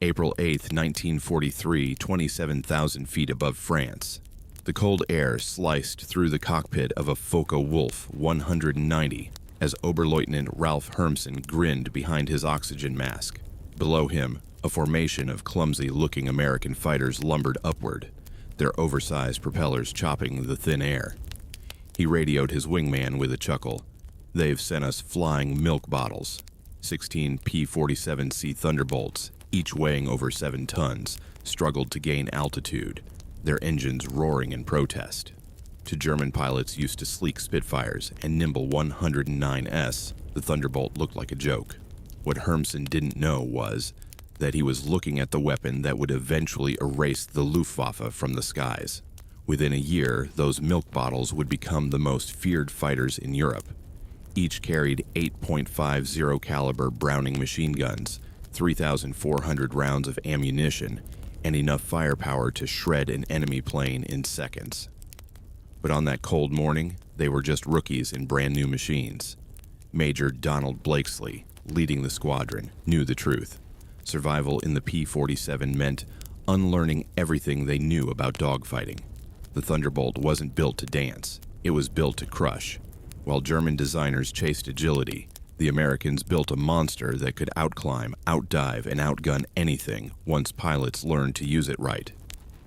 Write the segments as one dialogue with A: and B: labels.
A: April 8, 1943, 27,000 feet above France. The cold air sliced through the cockpit of a Focke-Wulf 190 as Oberleutnant Ralf Hermsen grinned behind his oxygen mask. Below him, a formation of clumsy-looking American fighters lumbered upward, their oversized propellers chopping the thin air. He radioed his wingman with a chuckle. "They've sent us flying milk bottles." 16 P-47C Thunderbolts, each weighing over 7 tons, struggled to gain altitude, their engines roaring in protest. To German pilots used to sleek Spitfires and nimble 109S, the Thunderbolt looked like a joke. What Hermsen didn't know was that he was looking at the weapon that would eventually erase the Luftwaffe from the skies. Within a year, those milk bottles would become the most feared fighters in Europe. Each carried 8.50 caliber Browning machine guns, 3,400 rounds of ammunition, and enough firepower to shred an enemy plane in seconds. But on that cold morning, they were just rookies in brand new machines. Major Donald Blakeslee, leading the squadron, knew the truth. Survival in the P-47 meant unlearning everything they knew about dogfighting. The Thunderbolt wasn't built to dance, it was built to crush. While German designers chased agility, the Americans built a monster that could outclimb, outdive, and outgun anything once pilots learned to use it right.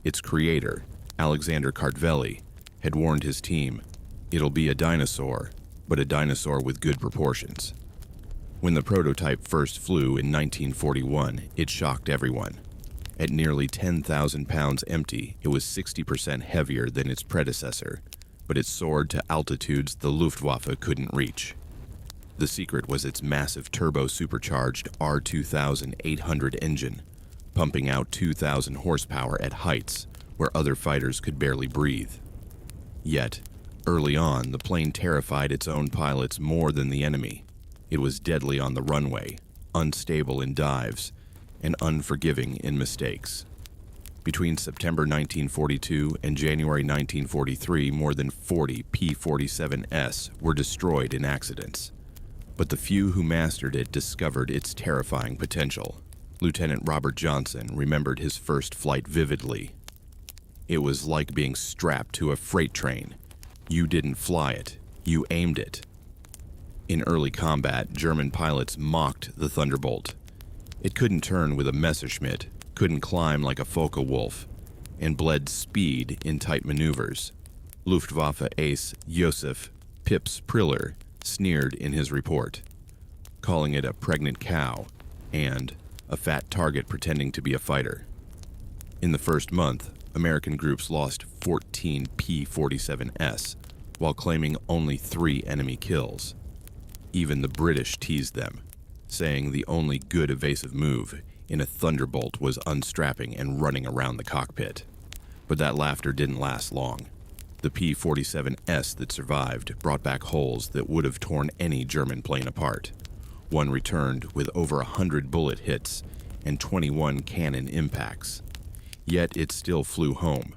A: Its creator, Alexander Kartveli, had warned his team, "It'll be a dinosaur, but a dinosaur with good proportions." When the prototype first flew in 1941, it shocked everyone. At nearly 10,000 pounds empty, it was 60% heavier than its predecessor, but it soared to altitudes the Luftwaffe couldn't reach. The secret was its massive turbo-supercharged R2800 engine, pumping out 2,000 horsepower at heights where other fighters could barely breathe. Yet, early on, the plane terrified its own pilots more than the enemy. It was deadly on the runway, unstable in dives, and unforgiving in mistakes. Between September 1942 and January 1943, more than 40 P-47S were destroyed in accidents. But the few who mastered it discovered its terrifying potential. Lieutenant Robert Johnson remembered his first flight vividly. It was like being strapped to a freight train. You didn't fly it, you aimed it. In early combat, German pilots mocked the Thunderbolt. It couldn't turn with a Messerschmitt, couldn't climb like a Focke-Wulf, and bled speed in tight maneuvers. Luftwaffe ace Josef Pips Priller sneered in his report, calling it a pregnant cow and a fat target pretending to be a fighter. In the first month, American groups lost 14 P-47S, while claiming only 3 enemy kills. Even the British teased them, saying the only good evasive move in a Thunderbolt was unstrapping and running around the cockpit. But that laughter didn't last long. The P-47S that survived brought back holes that would have torn any German plane apart. One returned with over 100 bullet hits and 21 cannon impacts. Yet it still flew home.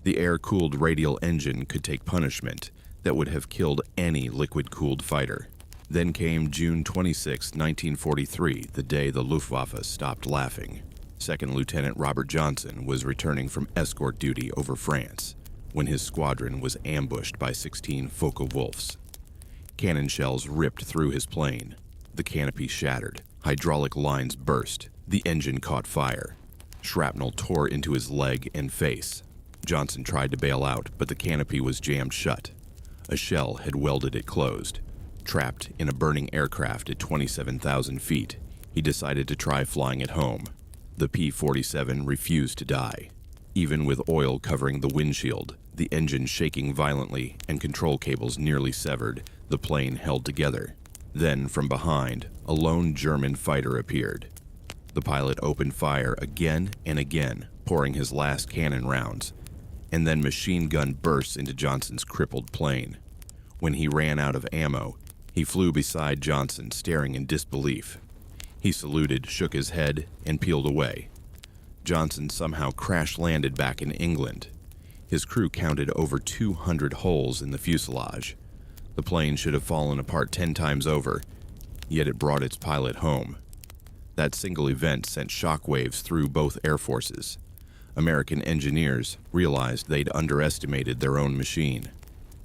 A: The air-cooled radial engine could take punishment that would have killed any liquid-cooled fighter. Then came June 26, 1943, the day the Luftwaffe stopped laughing. Second Lieutenant Robert Johnson was returning from escort duty over France when his squadron was ambushed by 16 Focke-Wulfs. Cannon shells ripped through his plane. The canopy shattered. Hydraulic lines burst. The engine caught fire. Shrapnel tore into his leg and face. Johnson tried to bail out, but the canopy was jammed shut. A shell had welded it closed. Trapped in a burning aircraft at 27,000 feet, he decided to try flying it home. The P-47 refused to die. Even with oil covering the windshield, the engine shaking violently, and control cables nearly severed, the plane held together. Then, from behind, a lone German fighter appeared. The pilot opened fire again and again, pouring his last cannon rounds, and then machine gun bursts into Johnson's crippled plane. When he ran out of ammo, he flew beside Johnson, staring in disbelief. He saluted, shook his head, and peeled away. Johnson somehow crash-landed back in England. His crew counted over 200 holes in the fuselage. The plane should have fallen apart 10 times over, yet it brought its pilot home. That single event sent shockwaves through both air forces. American engineers realized they'd underestimated their own machine.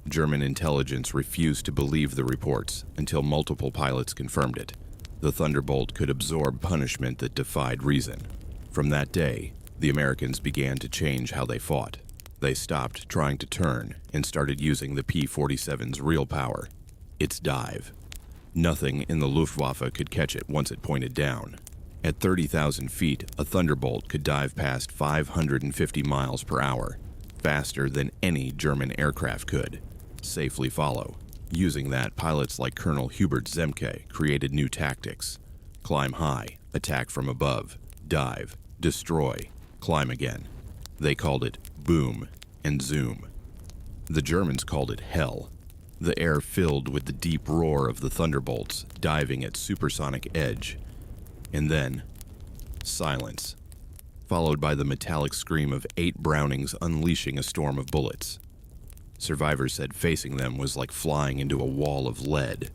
A: German intelligence refused to believe the reports until multiple pilots confirmed it. The Thunderbolt could absorb punishment that defied reason. From that day, the Americans began to change how they fought. They stopped trying to turn and started using the P-47's real power, its dive. Nothing in the Luftwaffe could catch it once it pointed down. At 30,000 feet, a Thunderbolt could dive past 550 miles per hour, faster than any German aircraft could, safely follow. Using that, pilots like Colonel Hubert Zemke created new tactics. Climb high, attack from above, dive, destroy, climb again. They called it boom and zoom. The Germans called it hell. The air filled with the deep roar of the Thunderbolts diving at supersonic edge. And then, silence, followed by the metallic scream of 8 Brownings unleashing a storm of bullets. Survivors said facing them was like flying into a wall of lead.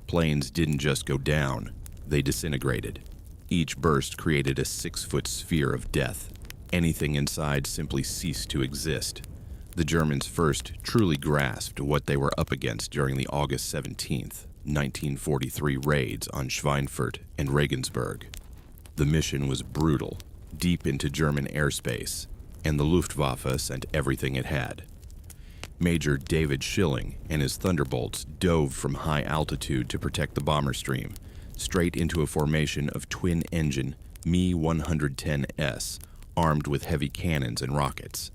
A: Planes didn't just go down, they disintegrated. Each burst created a 6-foot sphere of death. Anything inside simply ceased to exist. The Germans first truly grasped what they were up against during the August 17th, 1943 raids on Schweinfurt and Regensburg. The mission was brutal, deep into German airspace, and the Luftwaffe sent everything it had. Major David Schilling and his Thunderbolts dove from high altitude to protect the bomber stream, straight into a formation of twin-engine Me-110S, armed with heavy cannons and rockets.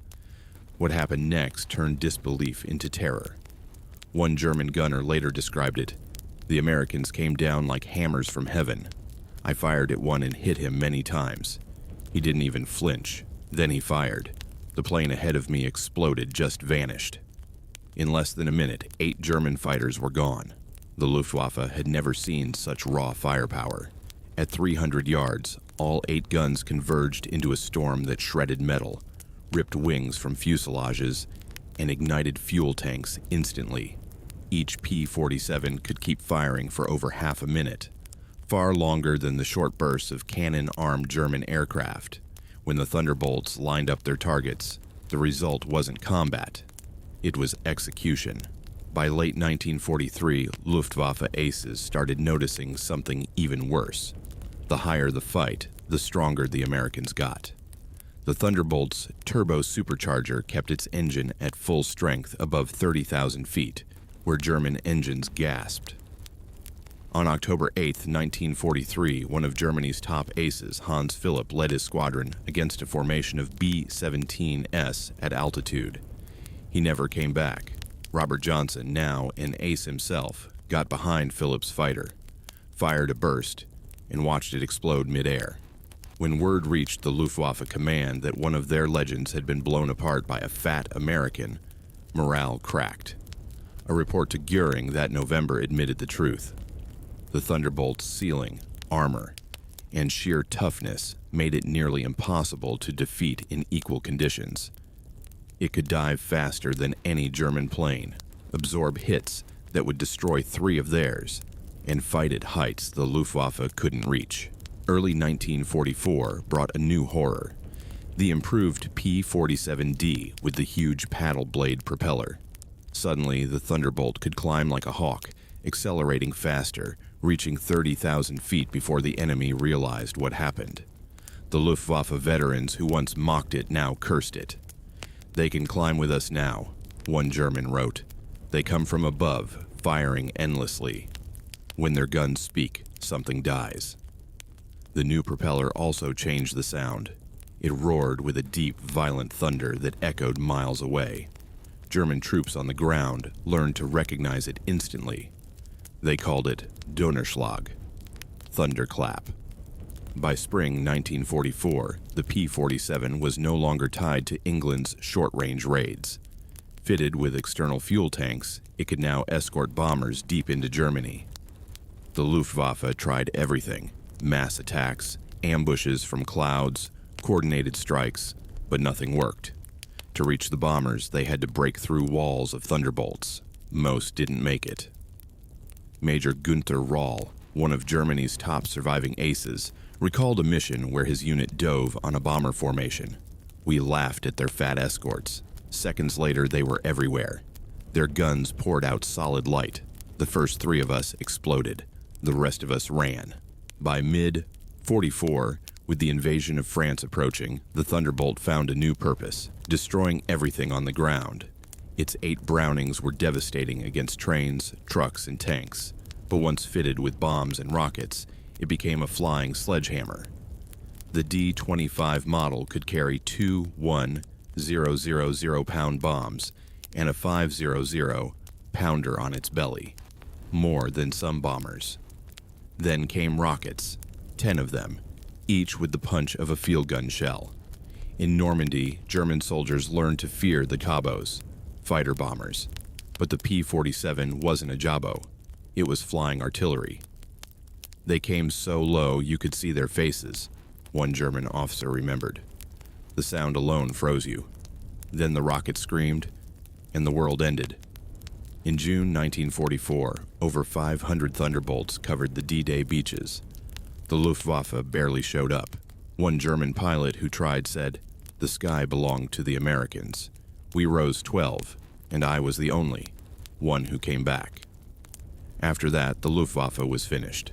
A: What happened next turned disbelief into terror. One German gunner later described it, "The Americans came down like hammers from heaven. I fired at one and hit him many times. He didn't even flinch. Then he fired. The plane ahead of me exploded, just vanished." In less than a minute, 8 German fighters were gone. The Luftwaffe had never seen such raw firepower. At 300 yards, all 8 guns converged into a storm that shredded metal, ripped wings from fuselages, and ignited fuel tanks instantly. Each P-47 could keep firing for over half a minute, far longer than the short bursts of cannon-armed German aircraft. When the Thunderbolts lined up their targets, the result wasn't combat. It was execution. By late 1943, Luftwaffe aces started noticing something even worse. The higher the fight, the stronger the Americans got. The Thunderbolt's turbo-supercharger kept its engine at full strength above 30,000 feet, where German engines gasped. On October 8, 1943, one of Germany's top aces, Hans Philipp, led his squadron against a formation of B-17S at altitude. He never came back. Robert Johnson, now an ace himself, got behind Philipp's fighter, fired a burst, and watched it explode midair. When word reached the Luftwaffe command that one of their legends had been blown apart by a fat American, morale cracked. A report to Göring that November admitted the truth. The Thunderbolt's ceiling, armor, and sheer toughness made it nearly impossible to defeat in equal conditions. It could dive faster than any German plane, absorb hits that would destroy 3 of theirs, and fight at heights the Luftwaffe couldn't reach. Early 1944 brought a new horror: the improved P-47D with the huge paddle blade propeller. Suddenly, the Thunderbolt could climb like a hawk, accelerating faster, reaching 30,000 feet before the enemy realized what happened. The Luftwaffe veterans who once mocked it now cursed it. "They can climb with us now," one German wrote. "They come from above, firing endlessly. When their guns speak, something dies." The new propeller also changed the sound. It roared with a deep, violent thunder that echoed miles away. German troops on the ground learned to recognize it instantly. They called it Donnerschlag, thunderclap. By spring 1944, the P-47 was no longer tied to England's short-range raids. Fitted with external fuel tanks, it could now escort bombers deep into Germany. The Luftwaffe tried everything: mass attacks, ambushes from clouds, coordinated strikes, but nothing worked. To reach the bombers, they had to break through walls of Thunderbolts. Most didn't make it. Major Günther Rall, one of Germany's top surviving aces, recalled a mission where his unit dove on a bomber formation. We laughed at their fat escorts. Seconds later, they were everywhere. Their guns poured out solid light. The first 3 of us exploded. The rest of us ran. By mid-44, with the invasion of France approaching, the Thunderbolt found a new purpose, destroying everything on the ground. Its 8 Brownings were devastating against trains, trucks, and tanks, but once fitted with bombs and rockets, it became a flying sledgehammer. The D-25 model could carry 2 1,000-pound bombs and a 500-pounder on its belly, more than some bombers. Then came rockets, 10 of them, each with the punch of a field gun shell. In Normandy, German soldiers learned to fear the Cabos, fighter bombers, but the P-47 wasn't a Jabo. It was flying artillery. They came so low you could see their faces, one German officer remembered. The sound alone froze you. Then the rocket screamed, and the world ended. In June 1944, over 500 Thunderbolts covered the D-Day beaches. The Luftwaffe barely showed up. One German pilot who tried said, "The sky belonged to the Americans. We rose 12, and I was the only one who came back." After that, the Luftwaffe was finished.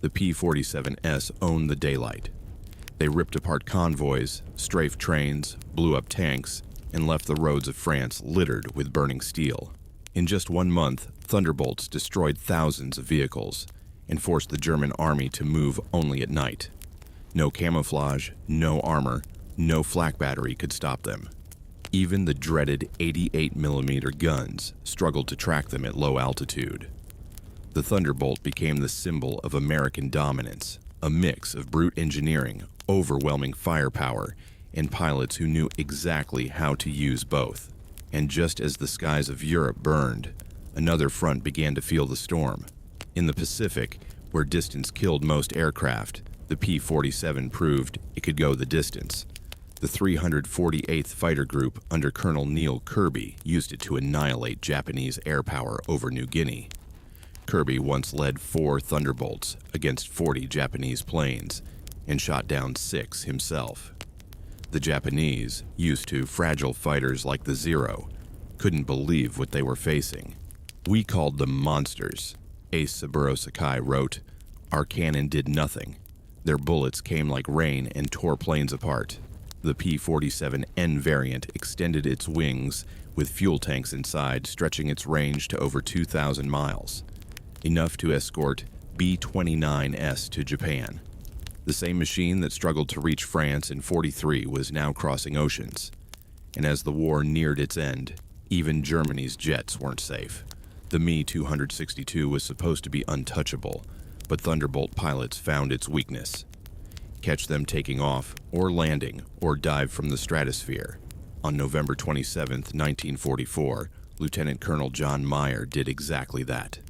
A: The P-47S owned the daylight. They ripped apart convoys, strafed trains, blew up tanks, and left the roads of France littered with burning steel. In just 1 month, Thunderbolts destroyed thousands of vehicles and forced the German army to move only at night. No camouflage, no armor, no flak battery could stop them. Even the dreaded 88mm guns struggled to track them at low altitude. The Thunderbolt became the symbol of American dominance, a mix of brute engineering, overwhelming firepower, and pilots who knew exactly how to use both. And just as the skies of Europe burned, another front began to feel the storm. In the Pacific, where distance killed most aircraft, the P-47 proved it could go the distance. The 348th Fighter Group under Colonel Neil Kirby used it to annihilate Japanese air power over New Guinea. Kirby once led 4 Thunderbolts against 40 Japanese planes and shot down 6 himself. The Japanese, used to fragile fighters like the Zero, couldn't believe what they were facing. "We called them monsters," Ace Saburo Sakai wrote. "Our cannon did nothing. Their bullets came like rain and tore planes apart." The P-47N variant extended its wings with fuel tanks inside, stretching its range to over 2,000 miles, enough to escort B-29S to Japan. The same machine that struggled to reach France in '43 was now crossing oceans. And as the war neared its end, even Germany's jets weren't safe. The Me-262 was supposed to be untouchable, but Thunderbolt pilots found its weakness. Catch them taking off, or landing, or dive from the stratosphere. On November 27, 1944, Lieutenant Colonel John Meyer did exactly that.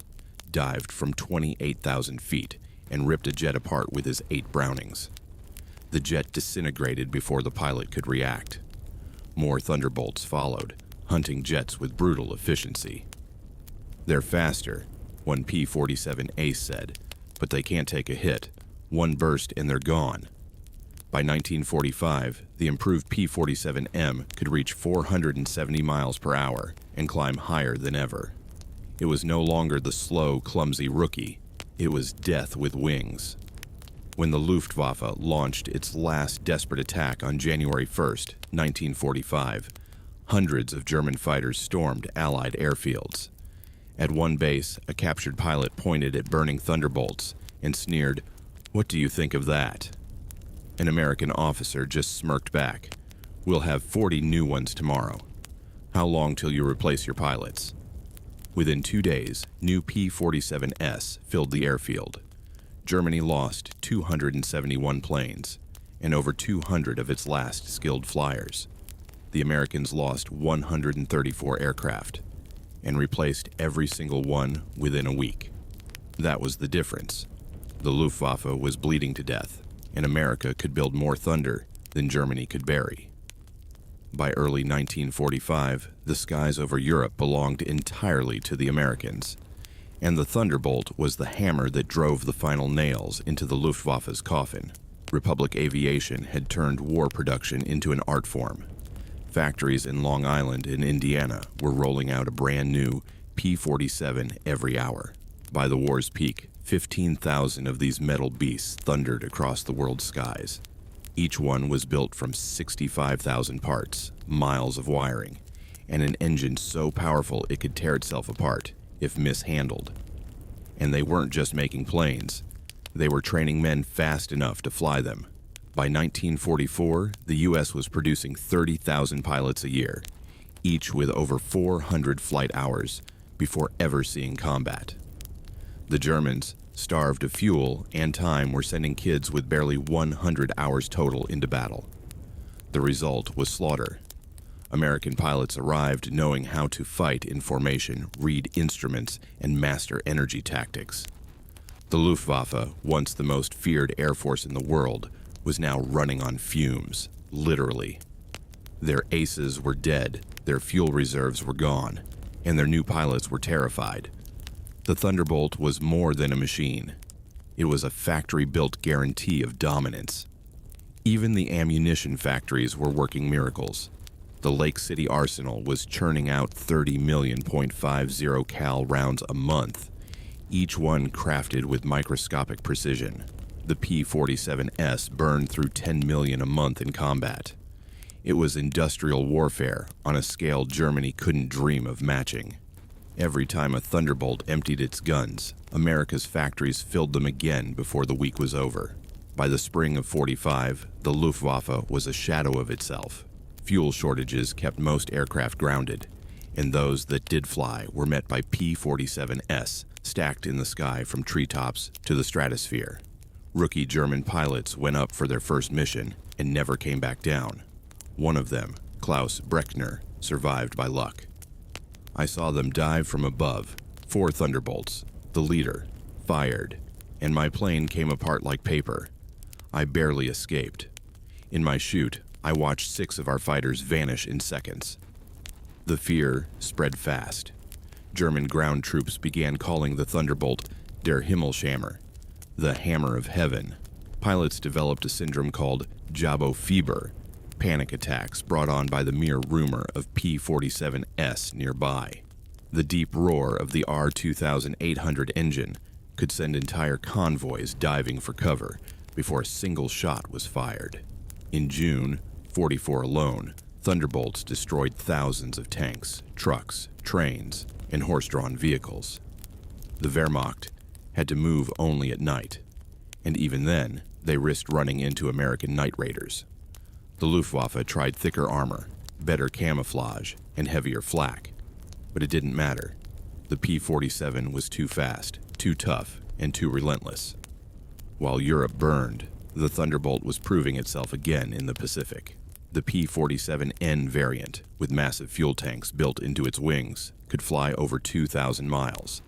A: Dived from 28,000 feet and ripped a jet apart with his 8 Brownings. The jet disintegrated before the pilot could react. More Thunderbolts followed, hunting jets with brutal efficiency. "They're faster," one P-47 Ace said, "but they can't take a hit. One burst and they're gone." By 1945, the improved P-47M could reach 470 miles per hour and climb higher than ever. It was no longer the slow, clumsy rookie. It was death with wings. When the Luftwaffe launched its last desperate attack on January 1, 1945, hundreds of German fighters stormed Allied airfields. At one base, a captured pilot pointed at burning Thunderbolts and sneered, "What do you think of that?" An American officer just smirked back, "We'll have 40 new ones tomorrow. How long till you replace your pilots?" Within 2 days, new P-47S filled the airfield. Germany lost 271 planes and over 200 of its last skilled flyers. The Americans lost 134 aircraft and replaced every single one within a week. That was the difference. The Luftwaffe was bleeding to death, and America could build more Thunder than Germany could bury. By early 1945, the skies over Europe belonged entirely to the Americans, and the Thunderbolt was the hammer that drove the final nails into the Luftwaffe's coffin. Republic aviation had turned war production into an art form. Factories in Long Island and Indiana were rolling out a brand new P-47 every hour. By the war's peak, 15,000 of these metal beasts thundered across the world's skies. Each one was built from 65,000 parts, miles of wiring, and an engine so powerful it could tear itself apart if mishandled. And they weren't just making planes. They were training men fast enough to fly them. By 1944, the U.S. was producing 30,000 pilots a year, each with over 400 flight hours before ever seeing combat. The Germans, starved of fuel and time, were sending kids with barely 100 hours total into battle. The result was slaughter. American pilots arrived knowing how to fight in formation, read instruments, and master energy tactics. The Luftwaffe, once the most feared air force in the world, was now running on fumes, literally. Their aces were dead, their fuel reserves were gone, and their new pilots were terrified. The Thunderbolt was more than a machine. It was a factory-built guarantee of dominance. Even the ammunition factories were working miracles. The Lake City arsenal was churning out 30 million .50 cal rounds a month, each one crafted with microscopic precision. The P-47S burned through 10 million a month in combat. It was industrial warfare on a scale Germany couldn't dream of matching. Every time a Thunderbolt emptied its guns, America's factories filled them again before the week was over. By the spring of '45, the Luftwaffe was a shadow of itself. Fuel shortages kept most aircraft grounded, and those that did fly were met by P-47S stacked in the sky from treetops to the stratosphere. Rookie German pilots went up for their first mission and never came back down. One of them, Klaus Brechner, survived by luck. I saw them dive from above, 4 Thunderbolts, the leader, fired, and my plane came apart like paper. I barely escaped. In my chute, I watched 6 of our fighters vanish in seconds. The fear spread fast. German ground troops began calling the Thunderbolt der Himmelshammer, the Hammer of Heaven. Pilots developed a syndrome called Jabo fever, panic attacks brought on by the mere rumor of P-47S nearby. The deep roar of the R-2800 engine could send entire convoys diving for cover before a single shot was fired. In June, 44 alone, Thunderbolts destroyed thousands of tanks, trucks, trains, and horse-drawn vehicles. The Wehrmacht had to move only at night, and even then, they risked running into American night raiders. The Luftwaffe tried thicker armor, better camouflage, and heavier flak, but it didn't matter. The P-47 was too fast, too tough, and too relentless. While Europe burned, the Thunderbolt was proving itself again in the Pacific. The P-47N variant, with massive fuel tanks built into its wings, could fly over 2,000 miles,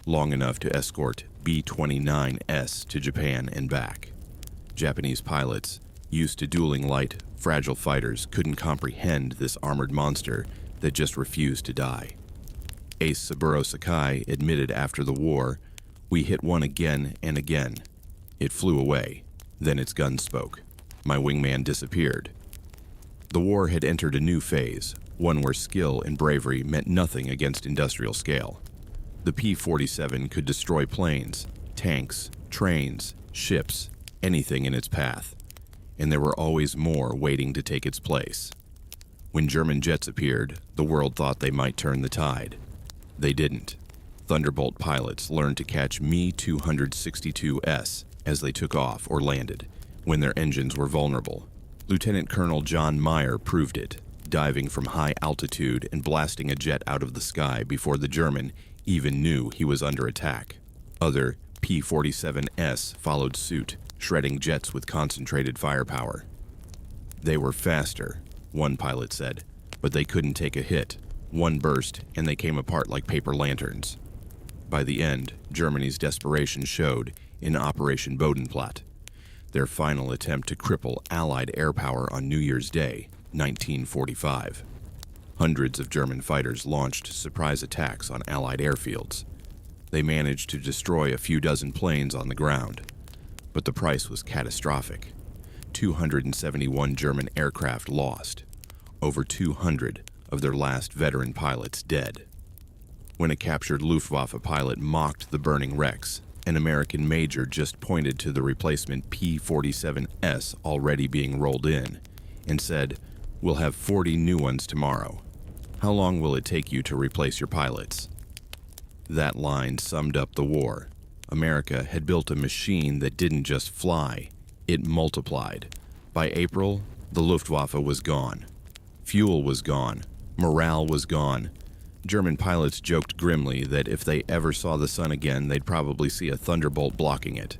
A: long enough to escort B-29S to Japan and back. Japanese pilots, used to dueling light, fragile fighters, couldn't comprehend this armored monster that just refused to die. Ace Saburo Sakai admitted after the war, "We hit one again and again. It flew away. Then its gun spoke. My wingman disappeared." The war had entered a new phase, one where skill and bravery meant nothing against industrial scale. The P-47 could destroy planes, tanks, trains, ships, anything in its path, and there were always more waiting to take its place. When German jets appeared, the world thought they might turn the tide. They didn't. Thunderbolt pilots learned to catch Me-262S as they took off or landed, when their engines were vulnerable. Lieutenant Colonel John Meyer proved it, diving from high altitude and blasting a jet out of the sky before the German even knew he was under attack. Other P-47S followed suit, shredding jets with concentrated firepower. "They were faster," one pilot said, "but they couldn't take a hit. One burst, and they came apart like paper lanterns." By the end, Germany's desperation showed in Operation Bodenplatte, their final attempt to cripple Allied air power on New Year's Day, 1945. Hundreds of German fighters launched surprise attacks on Allied airfields. They managed to destroy a few dozen planes on the ground, but the price was catastrophic. 271 German aircraft lost, over 200 of their last veteran pilots dead. When a captured Luftwaffe pilot mocked the burning wrecks, an American major just pointed to the replacement P-47S already being rolled in and said, "We'll have 40 new ones tomorrow. How long will it take you to replace your pilots?" That line summed up the war. America had built a machine that didn't just fly, it multiplied. By April, the Luftwaffe was gone. Fuel was gone. Morale was gone. German pilots joked grimly that if they ever saw the sun again, they'd probably see a Thunderbolt blocking it.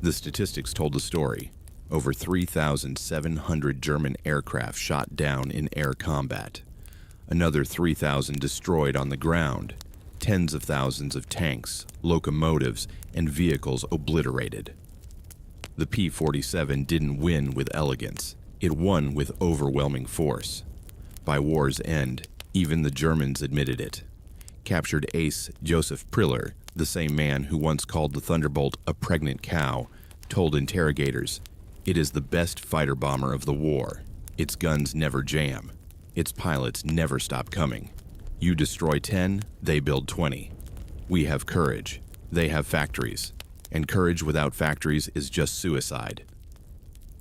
A: The statistics told the story. Over 3,700 German aircraft shot down in air combat. Another 3,000 destroyed on the ground. Tens of thousands of tanks, locomotives, and vehicles obliterated. The P-47 didn't win with elegance. It won with overwhelming force. By war's end, even the Germans admitted it. Captured ace Josef, the same man who once called the Thunderbolt a pregnant cow, told interrogators, "It is the best fighter bomber of the war. Its guns never jam. Its pilots never stop coming. You destroy 10, they build 20. We have courage. They have factories. And courage without factories is just suicide."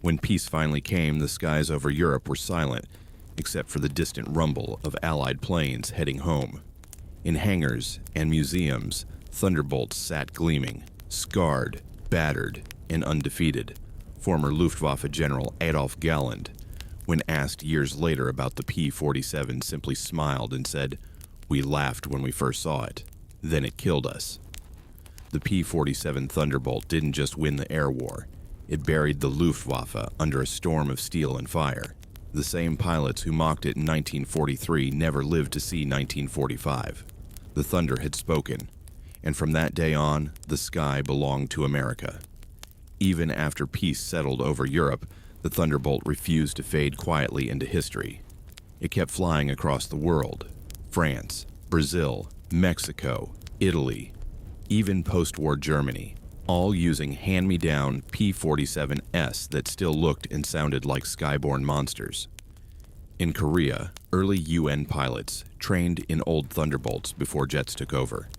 A: When peace finally came, the skies over Europe were silent, except for the distant rumble of Allied planes heading home. In hangars and museums, Thunderbolts sat gleaming, scarred, battered, and undefeated. Former Luftwaffe General Adolf Galland, when asked years later about the P-47, simply smiled and said, "We laughed when we first saw it. Then it killed us." The P-47 Thunderbolt didn't just win the air war. It buried the Luftwaffe under a storm of steel and fire. The same pilots who mocked it in 1943 never lived to see 1945. The thunder had spoken, and from that day on, the sky belonged to America. Even after peace settled over Europe, the Thunderbolt refused to fade quietly into history. It kept flying across the world. France, Brazil, Mexico, Italy, even post-war Germany, all using hand-me-down P-47S that still looked and sounded like skyborne monsters. In Korea, early UN pilots trained in old Thunderbolts before jets took over,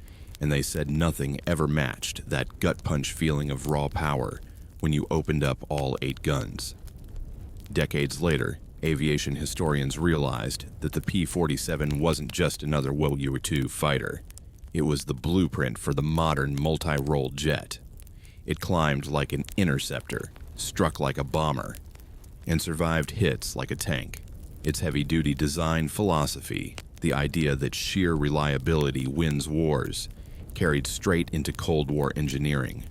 A: and they said nothing ever matched that gut-punch feeling of raw power when you opened up all 8 guns. Decades later, aviation historians realized that the P-47 wasn't just another World War II fighter. It was the blueprint for the modern multi-role jet. It climbed like an interceptor, struck like a bomber, and survived hits like a tank. Its heavy-duty design philosophy, the idea that sheer reliability wins wars, carried straight into Cold War engineering.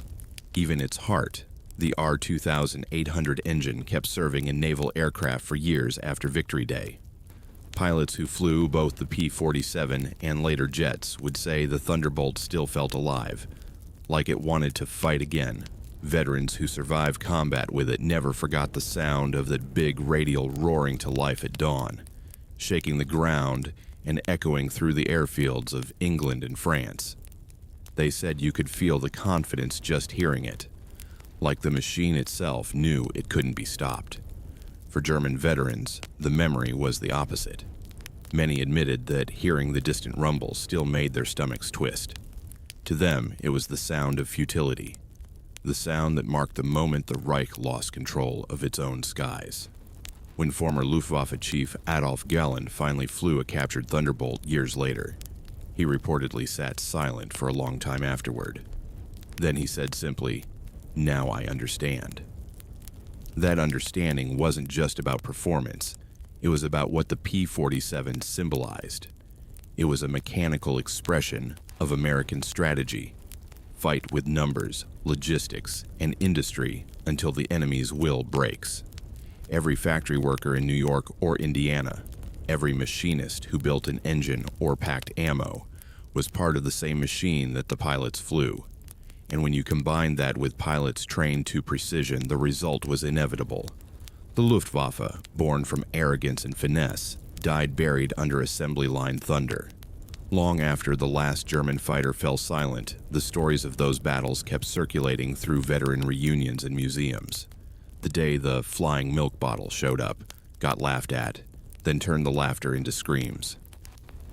A: Even its heart, the R-2800 engine, kept serving in naval aircraft for years after Victory Day. Pilots who flew both the P-47 and later jets would say the Thunderbolt still felt alive, like it wanted to fight again. Veterans who survived combat with it never forgot the sound of that big radial roaring to life at dawn, shaking the ground and echoing through the airfields of England and France. They said you could feel the confidence just hearing it, like the machine itself knew it couldn't be stopped. For German veterans, the memory was the opposite. Many admitted that hearing the distant rumble still made their stomachs twist. To them, it was the sound of futility, the sound that marked the moment the Reich lost control of its own skies. When former Luftwaffe chief Adolf Galland finally flew a captured Thunderbolt years later, he reportedly sat silent for a long time afterward. Then he said simply, "Now I understand." That understanding wasn't just about performance. It was about what the P-47 symbolized. It was a mechanical expression of American strategy. Fight with numbers, logistics, and industry until the enemy's will breaks. Every factory worker in New York or Indiana, every machinist who built an engine or packed ammo, was part of the same machine that the pilots flew. And when you combined that with pilots trained to precision, the result was inevitable. The Luftwaffe, born from arrogance and finesse, died buried under assembly line thunder. Long after the last German fighter fell silent, the stories of those battles kept circulating through veteran reunions and museums. The day the flying milk bottle showed up, got laughed at, then turned the laughter into screams.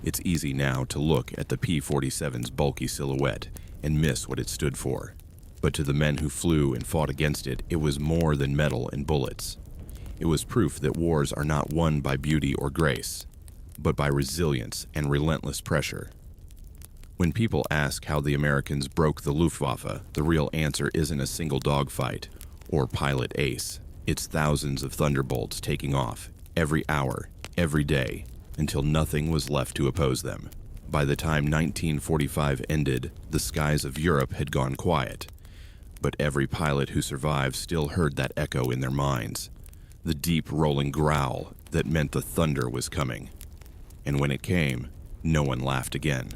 A: It's easy now to look at the P-47's bulky silhouette and miss what it stood for. But to the men who flew and fought against it, it was more than metal and bullets. It was proof that wars are not won by beauty or grace, but by resilience and relentless pressure. When people ask how the Americans broke the Luftwaffe, the real answer isn't a single dogfight or pilot ace. It's thousands of Thunderbolts taking off every hour, every day, until nothing was left to oppose them. By the time 1945 ended, the skies of Europe had gone quiet, but every pilot who survived still heard that echo in their minds, the deep rolling growl that meant the thunder was coming. And when it came, no one laughed again.